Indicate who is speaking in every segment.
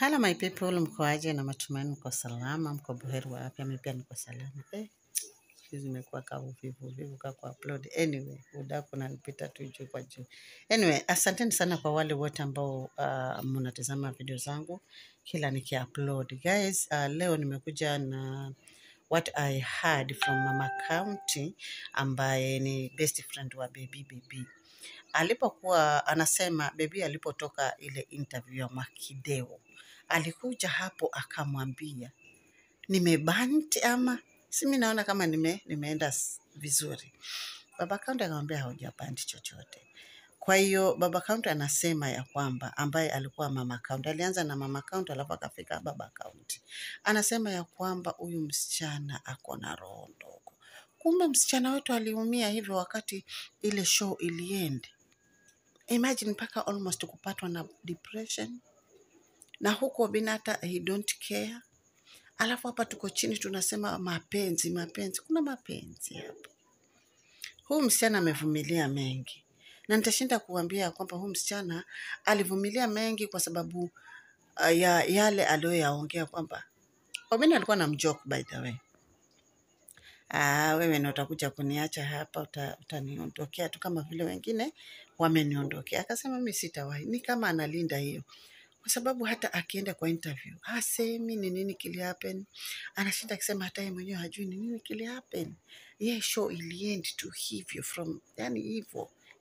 Speaker 1: Hello my people, mko aje na matumaini mko salama, mko buheri wa afya, mimi pia niko salama. Hizi zimekuwa kama uvivu kwa upload. Anyway, udaku unanipita tu juu kwa juu. Anyway, asanteni sana kwa wale wote ambao mnatazama video zangu kila niki-upload. Guys, leo nimekuja na what I heard from Mama County ambaye ni best friend wa baby. Alipokuwa anasema baby alipotoka ile interview ya Makideo, alikuja hapo akamwambia nimebanti ama si mimi naona kama nimeenda vizuri. Baba County akamwambia haujabanti chochote. Kwa hiyo Baba County anasema ya kwamba ambaye alikuwa Mama County, alianza na Mama County alafu akafika Baba County, anasema ya kwamba huyu msichana ako na roho ndogo. Kumbe msichana wetu aliumia hivyo wakati ile show iliende. Imagine mpaka almost kupatwa na depression. Na huko Binata he don't care. Alafu hapa tuko chini tunasema mapenzi. Kuna mapenzi hapa. Huyu msichana amevumilia mengi. Na nitashinda kuambia kwamba huyu msichana alivumilia mengi kwa sababu ya yale aliyoyaongea kwamba Obina alikuwa na mjoke by the way. Wewe na utakuja kuniacha hapa, utaniondokea tu kama vile wengine wameniondokea. Akasema mimi sitawahi. Ni kama analinda hiyo. Kwa sababu hata akienda kwa interview, hasemi ni nini kili happen. Anashinda akisema hata yeye mwenyewe hajui ni nini kili happen. Show iliend tu hivyo yani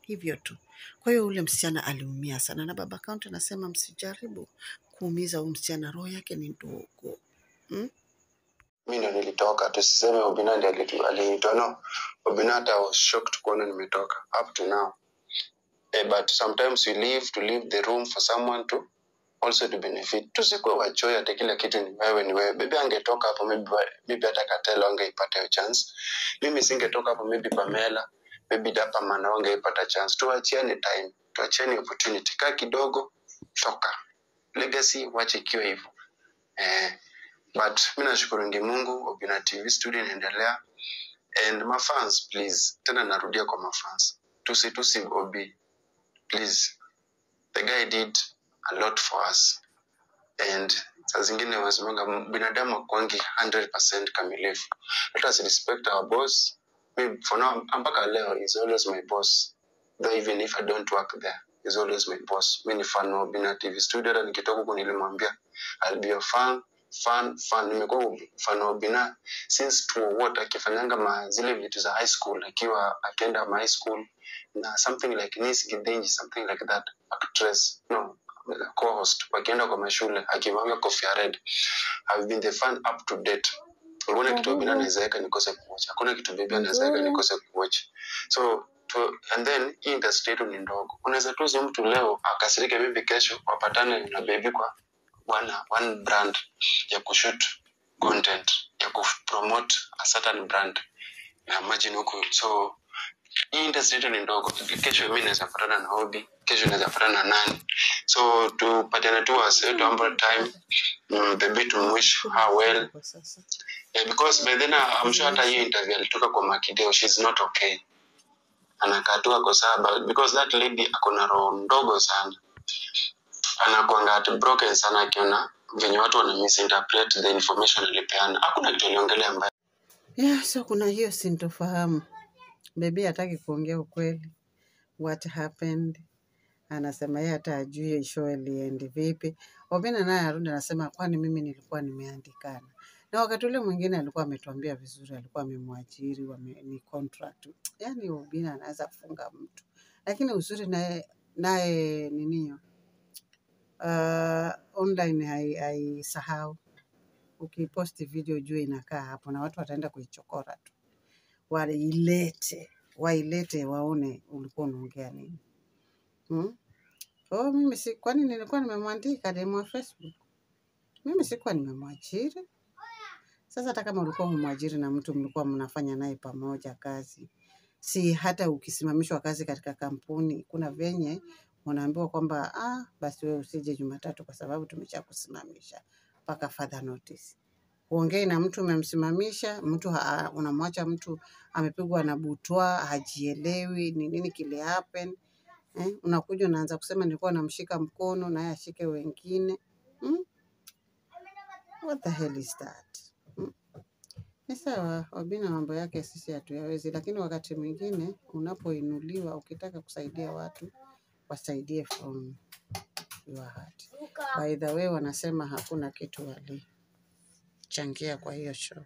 Speaker 1: hivyo tu. Kwa hiyo ule msichana aliumia sana na Baba County anasema msijaribu kuumiza huyu msichana, roho yake ni ndogo.
Speaker 2: Mimi ndo nilitoka, tusiseme Obina ndiye alinitoa. No, Obina hata was shocked kuona nimetoka up to now. But sometimes we leave the room for someone to also to benefit. Tusikuwe wachoyo hata kila kitu ni wewe. Baby angetoka hapo maybe hata Katelo angeipata hiyo chance. Mimi singetoka hapo maybe Pamela, maybe Dapa Mana angeipata chance. Tuachiane time, tuachiane opportunity. Kaa kidogo, toka. Legacy wache ikiwa hivyo. But mimi nashukuru Mungu, Obina TV studio inaendelea. And my fans, please, tena narudia kwa my fans. Tusi Obi. Please. The guy did a lot for us. And saa zingine wasemanga binadamu kwangi 100% kamilifu. Let us respect our boss. Maybe for now, mpaka leo, he's always my boss. Though even if I don't work there, he's always my boss. Mimi ni fan wa Obina TV studio, na nikitoka huko nilimwambia I'll be your fan. Nimekuwa fan wa Obina since what akifanyanga zile vitu za high school, akienda high school na something like Nis Gidenji, something like that, actress, no, co-host, wakienda kwa mashule akivanga kofia red. I've been the fan up to date. Hakuna kitu Obina anaweza nikose kuwatch, hakuna kitu baby anaweza nikose kuwatch. So and then hii industry yetu ni ndogo. Unaweza tuzi mtu leo akasirike baby, kesho wapatane na baby kwa one brand ya kushoot content, ya kupromote a certain brand. Imagine huko. So hii industry yetu ni ndogo. Kesho mimi naweza patana na Obi, kesho naweza patana na nani. So tupatane tu wetu ample time, baby, to wish her well. Because by then I'm sure hata hiyo interview alitoka kwa Makideo, she's not okay. Anakatua kwa sababu because that lady akona roho ndogo sana. Anakuanga at broken sana akiona venye watu wana misinterpret the information alipeana. Hakuna kitu aliongelea mbaya.
Speaker 1: So kuna hiyo sintofahamu. Baby hataki kuongea ukweli. What happened? Anasema yeye hata ajui show iliende vipi. Obina naye arudi anasema kwani mimi nilikuwa nimeandikana. Na wakati ule mwingine alikuwa ametuambia vizuri, alikuwa amemwajiri, ni contract. Yaani Obina anaweza kufunga mtu. Lakini uzuri naye ninio online haisahau. Ukiposti video juu inakaa hapo na watu wataenda kuichokora tu. Wailete waone ulikuwa unaongea nini. Mimi kwani nilikuwa nimemwandika demo wa Facebook. Mimi sikuwa nimemwajiri. Sasa hata kama ulikuwa umemwajiri na mtu mlikuwa mnafanya naye pamoja kazi, si hata ukisimamishwa kazi katika kampuni, kuna venye unaambiwa kwamba basi wewe usije Jumatatu kwa sababu tumeshakusimamisha mpaka further notice. Uongei na mtu umemsimamisha, mtu unamwacha mtu amepigwa na butwa, hajielewi ni nini kile happen. Unakuja unaanza kusema nilikuwa namshika mkono na yeye ashike wengine. What the hell is that? Ni sawa, Obina mambo yake sisi hatuyawezi, lakini wakati mwingine unapoinuliwa ukitaka kusaidia watu, wasaidie from your heart. By the way, wanasema hakuna kitu walichangia kwa hiyo show.